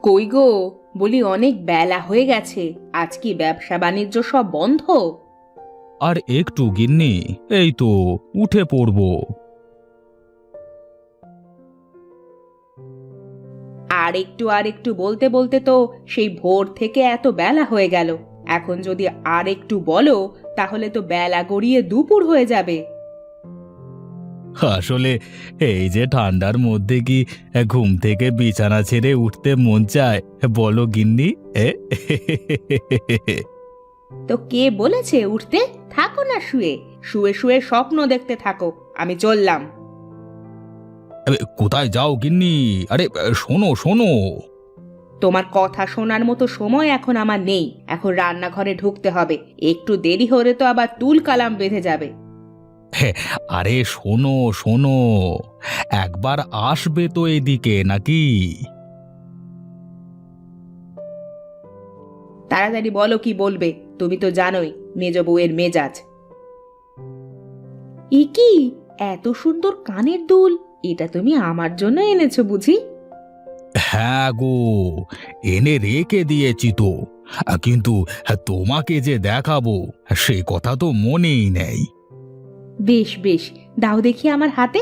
কই গো, বলি অনেক বেলা হয়ে গেছে, আজ কি ব্যবসা বাণিজ্য সব বন্ধ? আর একটু গিন্নি, এই তো উঠে পড়বো। আর একটু বলতে বলতে তো সেই ভোর থেকে এত বেলা হয়ে গেল। এখন যদি আর একটু বলো তাহলে তো বেলা গড়িয়ে দুপুর হয়ে যাবে। আসলে এই যে ঠান্ডার মধ্যে কি ঘুম থেকে বিছানা ছেড়ে উঠতে মন চায় বলো গিন্নি? এ তো কে বলেছে উঠতে? থাকো না শুয়ে, শুয়ে শুয়ে স্বপ্ন দেখতে থাকো। আমি চললাম। কোথায় যাও গিন্নি? আরে শোনো শোনো। তোমার কথা শোনার মতো সময় এখন আমার নেই। এখন রান্নাঘরে ঢুকতে হবে, একটু দেরি হলে তো আবার তুল কালাম বেঁধে যাবে। আরে শোনো শোনো, একবার আসবে তো এদিকে নাকি? তাড়াতাড়ি বলো কি বলবে, তুমি তো জানোই মেজ বউয়ের মেজাজ। কি এত সুন্দর কানের দুল, এটা তুমি আমার জন্য এনেছো বুঝি? হ্যাঁ গো, এনে রেখে দিয়েছি তো। কিন্তু তোমাকে যে দেখাবো সে কথা তো মনেই নেই। বেশ বেশ, দাও দেখি আমার হাতে।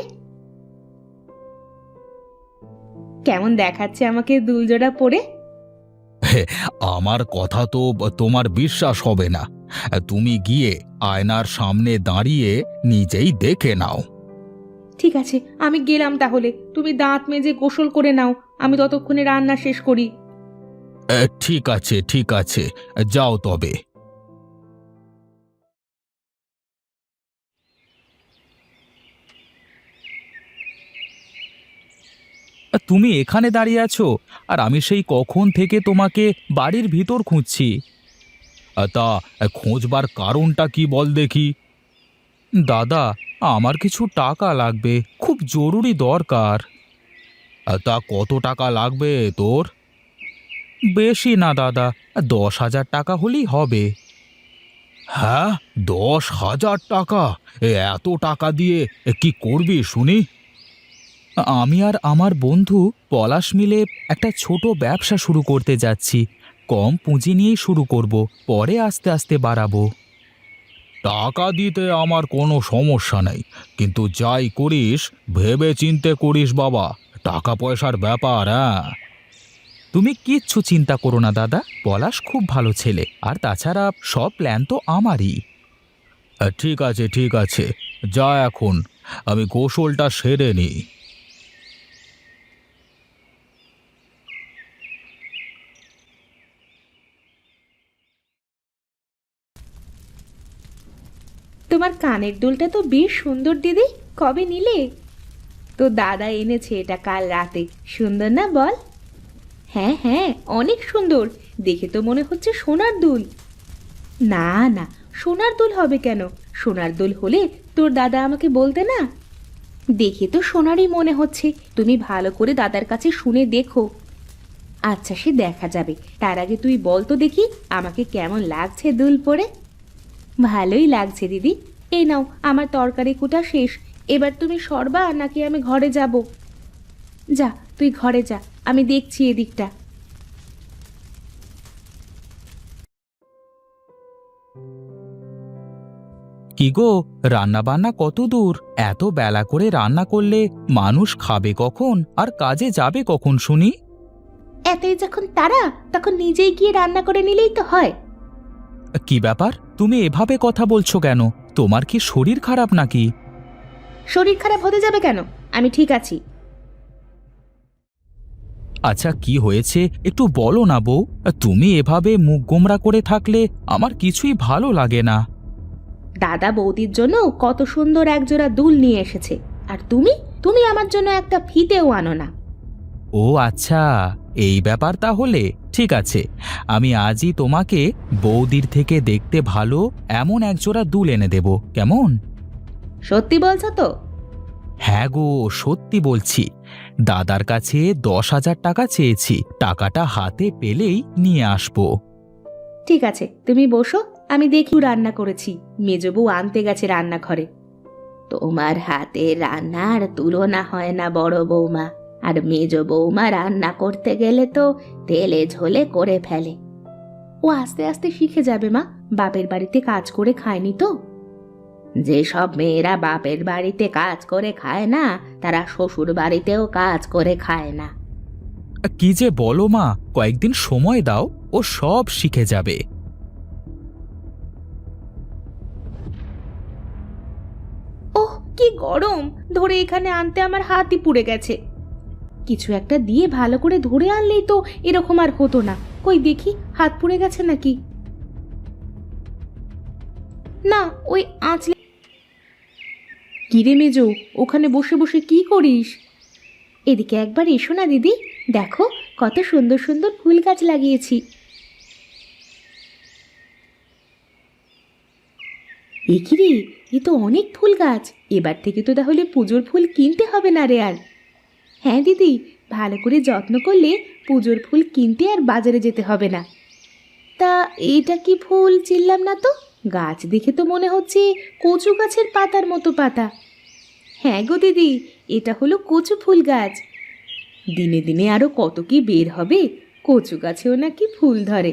কেমন দেখাচ্ছে আমাকে দুল জোড়া পরে? আমার কথা তো তোমার বিশ্বাস হবে না। তুমি গিয়ে আয়নার সামনে দাঁড়িয়ে নিজেই দেখে নাও। ঠিক আছে, আমি গেলাম তাহলে। তুমি দাঁত মেজে গোসল করে নাও, আমি ততক্ষণে রান্না শেষ করি। ঠিক আছে ঠিক আছে, যাও তবে। তুমি এখানে দাঁড়িয়ে আছো, আর আমি সেই কখন থেকে তোমাকে বাড়ির ভিতর খুঁজছি। তা খোঁজবার কারণটা কি বল দেখি? দাদা, আমার কিছু টাকা লাগবে, খুব জরুরি দরকার। তা কত টাকা লাগবে তোর? বেশি না দাদা, 10,000 টাকা হলেই হবে। হ্যাঁ, 10,000 টাকা? এত টাকা দিয়ে কি করবি শুনি? আমি আর আমার বন্ধু পলাশ মিলে একটা ছোট ব্যবসা শুরু করতে যাচ্ছি। কম পুঁজি নিয়েই শুরু করব, পরে আস্তে আস্তে বাড়াবো। টাকা দিতে আমার কোনো সমস্যা নেই, কিন্তু যাই করিস ভেবে চিন্তে করিস বাবা। টাকা পয়সার ব্যাপার। হ্যাঁ, তুমি কিচ্ছু চিন্তা করো না দাদা, পলাশ খুব ভালো ছেলে, আর তাছাড়া সব প্ল্যান তো আমারই। ঠিক আছে ঠিক আছে, যা এখন, আমি গোসলটা সেরে নিই। তোমার কানের দুলটা তো বেশ সুন্দর দিদি, কবে নিলে? তো দাদা এনেছে এটা কাল রাতে। সুন্দর না বল? হ্যাঁ হ্যাঁ, অনেক সুন্দর, দেখে তো মনে হচ্ছে সোনার দুল। না না, সোনার দুল হবে কেন? সোনার দুল হলে তোর দাদা আমাকে বলতে না? দেখে তো সোনারই মনে হচ্ছে, তুমি ভালো করে দাদার কাছে শুনে দেখো। আচ্ছা, সে দেখা যাবে, তার আগে তুই বল তো দেখি আমাকে কেমন লাগছে দুল পরে। ভালোই লাগছে দিদি। এই নাও, আমার তরকারি কুটা শেষ। এবার তুমি সরবা নাকি আমি ঘরে যাব? যা, তুই ঘরে যা, আমি দেখছি এদিকটা। কি গো, রান্না বান্না কত দূর? এত বেলা করে রান্না করলে মানুষ খাবে কখন আর কাজে যাবে কখন শুনি? এতই যখন তারা, তখন নিজেই গিয়ে রান্না করে নিলেই তো হয়। কি ব্যাপার, তুমি এভাবে কথা বলছো কেন? তোমার কি শরীর খারাপ নাকি? শরীর খারাপ হতে যাবে কেন? আমি ঠিক আছি। আচ্ছা, কি হয়েছে একটু বলো না বউ। তুমি এভাবে মুখ গোমড়া করে থাকলে আমার কিছুই ভালো লাগে না। দাদা বৌদির জন্য কত সুন্দর একজোড়া দুল নিয়ে এসেছে, আর তুমি তুমি আমার জন্য একটা ফিতেও আনো না। ও আচ্ছা, এই ব্যাপার তাহলে। ঠিক আছে, আমি আজই তোমাকে বৌদির থেকে দেখতে ভালো এমন একজোড়া দুল এনে দেব, কেমন? সত্যি বলছো তো? হ্যাঁ গো, সত্যি বলছি। দাদার কাছে 10,000 টাকা চেয়েছি, টাকাটা হাতে পেলেই নিয়ে আসবো। ঠিক আছে, তুমি বসো, আমি দেখি রান্না করেছি। মেজবউ আনতে গেছে রান্নাঘরে। তোমার হাতে রান্নার তুলনা হয় না বড় বৌমা। আর মেজ বৌমা রান্না করতে গেলে তো তেলে ঝোলে করে ফেলে। ও আস্তে আস্তে শিখে যাবে মা, বাপের বাড়িতে কাজ করে খায়নি তো। যেসব মেয়েরা বাপের বাড়িতে কাজ করে খায় না, তারা শ্বশুর বাড়িতেও কাজ করে খায় না। কি যে বলো মা, কয়েকদিন সময় দাও, ও সব শিখে যাবে। ওহ কি গরম, ধরে এখানে আনতে আমার হাতই পুড়ে গেছে। কিছু একটা দিয়ে ভালো করে ধরে আনলেই তো এরকম আর হতো না। কই দেখি হাত পুড়ে গেছে নাকি। না, ওই আঁচলে। কিরে মেজো, ওখানে বসে বসে কি করিস? এদিকে একবার এসো না দিদি, দেখো কত সুন্দর সুন্দর ফুল গাছ লাগিয়েছি। এ কি রে, এ তো অনেক ফুল গাছ। এবার থেকে তো তাহলে পুজোর ফুল কিনতে হবে না রে আর। হ্যাঁ দিদি, ভালো করে যত্ন করলে পুজোর ফুল কিনতে আর বাজারে যেতে হবে না। তা এইটা কি ফুল চিনলাম না তো, গাছ দেখে তো মনে হচ্ছে কচু গাছের পাতার মতো পাতা। হ্যাঁ গো দিদি, এটা হলো কচু ফুল গাছ। দিনে দিনে আরো কত কি বের হবে, কচু গাছেও নাকি ফুল ধরে।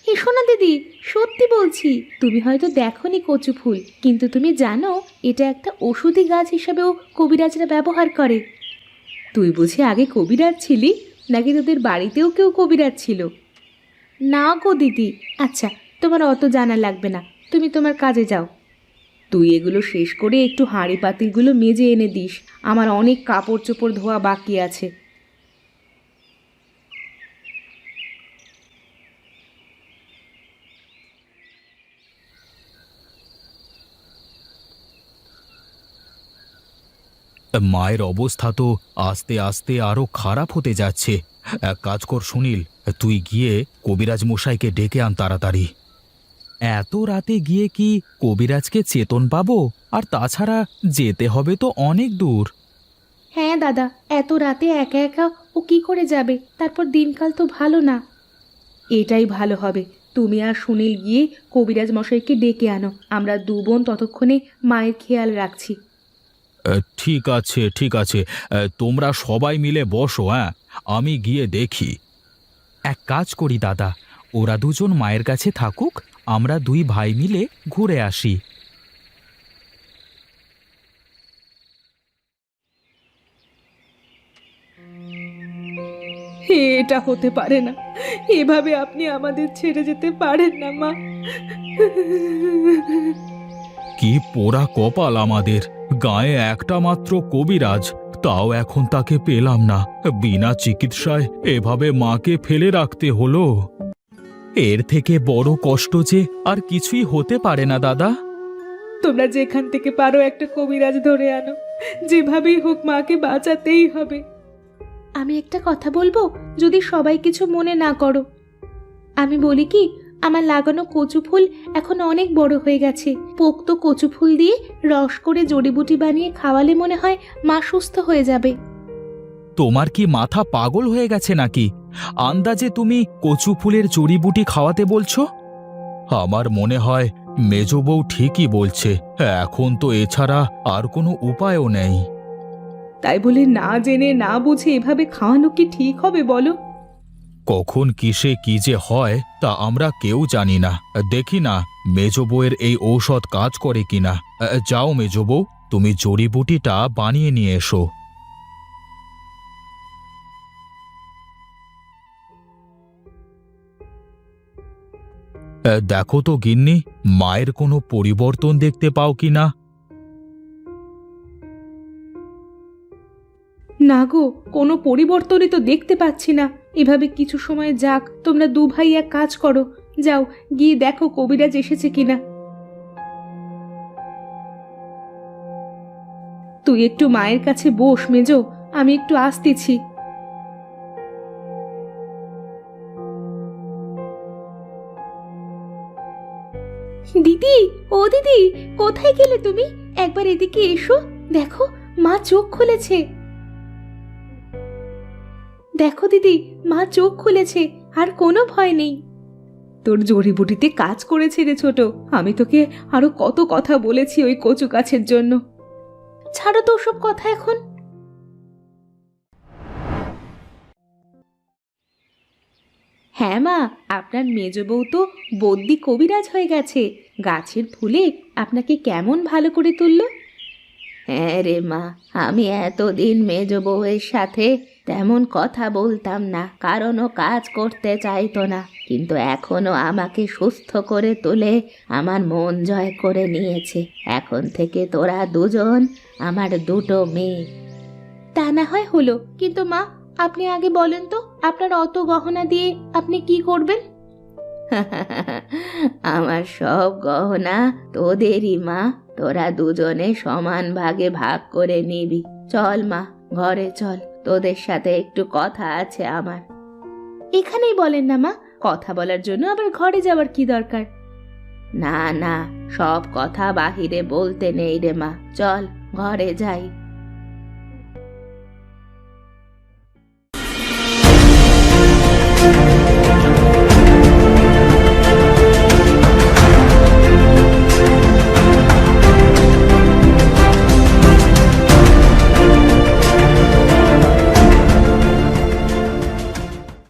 এসো না দিদি, সত্যি বলছি, তুমি হয়তো দেখোনি কচু ফুল, কিন্তু তুমি জানো এটা একটা ওষুধি গাছ হিসাবেও কবিরাজরা ব্যবহার করে। তুই বুঝি আগে কবিরাজ ছিলি, নাকি তোদের বাড়িতেও কেউ কবিরাজ ছিল? না গো দিদি, আচ্ছা তোমার অত জানা লাগবে না, তুমি তোমার কাজে যাও। তুই এগুলো শেষ করে একটু হাঁড়ি পাতিলগুলো মেজে এনে দিস, আমার অনেক কাপড় চোপড় ধোয়া বাকি আছে। মায়ের অবস্থা তো আস্তে আস্তে আরো খারাপ হতে যাচ্ছে। এক কাজ কর সুনীল, তুই গিয়ে কবিরাজ মশাইকে ডেকে আন তাড়াতাড়ি। এত রাতে গিয়ে কি কবিরাজকে চেতন পাবো? আর তাছাড়া যেতে হবে তো অনেক দূর। হ্যাঁ দাদা, এত রাতে একা একা ও কি করে যাবে? তারপর দিনকাল তো ভালো না। এটাই ভালো হবে, তুমি আর সুনীল গিয়ে কবিরাজ মশাইকে ডেকে আনো, আমরা দু বোন ততক্ষণে মায়ের খেয়াল রাখছি। ঠিক আছে ঠিক আছে, তোমরা সবাই মিলে বসো, হ্যাঁ আমি গিয়ে দেখি। এক কাজ করি দাদা, ওরা দুজন মায়ের কাছে থাকুক, আমরা দুই ভাই মিলে ঘুরে আসি। এটা হতে পারে না, এভাবে আপনি আমাদের ছেড়ে যেতে পারেন না মা। কি পোড়া কপাল আমাদের, গায়ে একটা মাত্র কবিরাজ, তাও এখন তাকে পেলাম না। বিনা চিকিৎসায় এভাবে মাকে ফেলে রাখতে হলো। এর থেকে বড় কষ্ট যে আর কিছুই হতে পারে না দাদা। তোমরা যেখান থেকে পারো একটা কবিরাজ ধরে আনো, যেভাবেই হোক মাকে বাঁচাতেই হবে। আমি একটা কথা বলবো, যদি সবাই কিছু মনে না করো। আমি বলি কি, আমার লাগানো কচু ফুল এখন অনেক বড় হয়ে গেছে। পোক্ত কচু ফুল দিয়ে রস করে জড়িবুটি বানিয়ে খাওয়ালে মনে হয় মা সুস্থ হয়ে যাবে। তোমার কি মাথা পাগল হয়ে গেছে নাকি? আন্দাজে তুমি কচু ফুলের জড়িবুটি খাওয়াতে বলছো? আমার মনে হয় মেজ বউ ঠিকই বলছে, এখন তো এছাড়া আর কোনো উপায়ও নেই। তাই বলে না জেনে না বুঝে এভাবে খাওয়ানো কি ঠিক হবে বলো? কখন কিসে কি যে হয় তা আমরা কেউ জানি না। দেখি না মেজ বউয়ের এই ঔষধ কাজ করে কিনা। যাও মেজ বউ, তুমি জড়িবুটিটা বানিয়ে নিয়ে এসো। দেখো তো গিন্নি, মায়ের কোনো পরিবর্তন দেখতে পাও কিনা? না গো, কোনো পরিবর্তনই তো দেখতে পাচ্ছি না। এভাবে কিছু সময় যাক, তোমরা দু ভাই এক কাজ করো, যাও গিয়ে দেখো কবিরাজ এসেছে কিনা। তুই একটু মায়ের কাছে বস মেজো, আমি একটু আসতেছি। দিদি, ও দিদি, কোথায় গেলে তুমি? একবার এদিকে এসো, দেখো মা চোখ খুলেছে। দেখো দিদি, মা চোখ খুলেছে, আর কোনো ভয় নেই। তোর জড়িবুটিতে কাজ করেছে রে ছোট, আমি তোকে আরো কত কথা বলেছি ওই কচু গাছের জন্য। ছাড়ো তো ওসব কথা এখন। হ্যাঁ মা, আপনার মেজ বউ তো বদ্যি কবিরাজ হয়ে গেছে। গাছের ফুলে আপনাকে কেমন ভালো করে তুললো। হ্যাঁ রে মা, আমি এতদিন মেজ বউয়ের সাথে তেমন কথা বলতাম না, কারণ ও কাজ করতে চাইতো না, কিন্তু এখনো আমাকে সুস্থ করে তুলে আমার মন জয় করে নিয়েছে। এখন থেকে তোরা দুজন আমার দুটো মেয়ে। তা না হয় হলো, কিন্তু মা আপনি আগে বলেন তো আপনার অত গহনা দিয়ে আপনি কি করবেন? আমার সব গহনা তোদেরই মা, তোরা দুজনে সমান ভাগে ভাগ করে নিবি। চল মা, ঘরে চল, তোদের সাথে একটু কথা আছে আমার। এখানেই বলেন না মা, কথা বলার জন্য আবার ঘরে যাওয়ার কি দরকার? না না, সব কথা বাহিরে বলতে নেই রে মা, চল ঘরে যাই।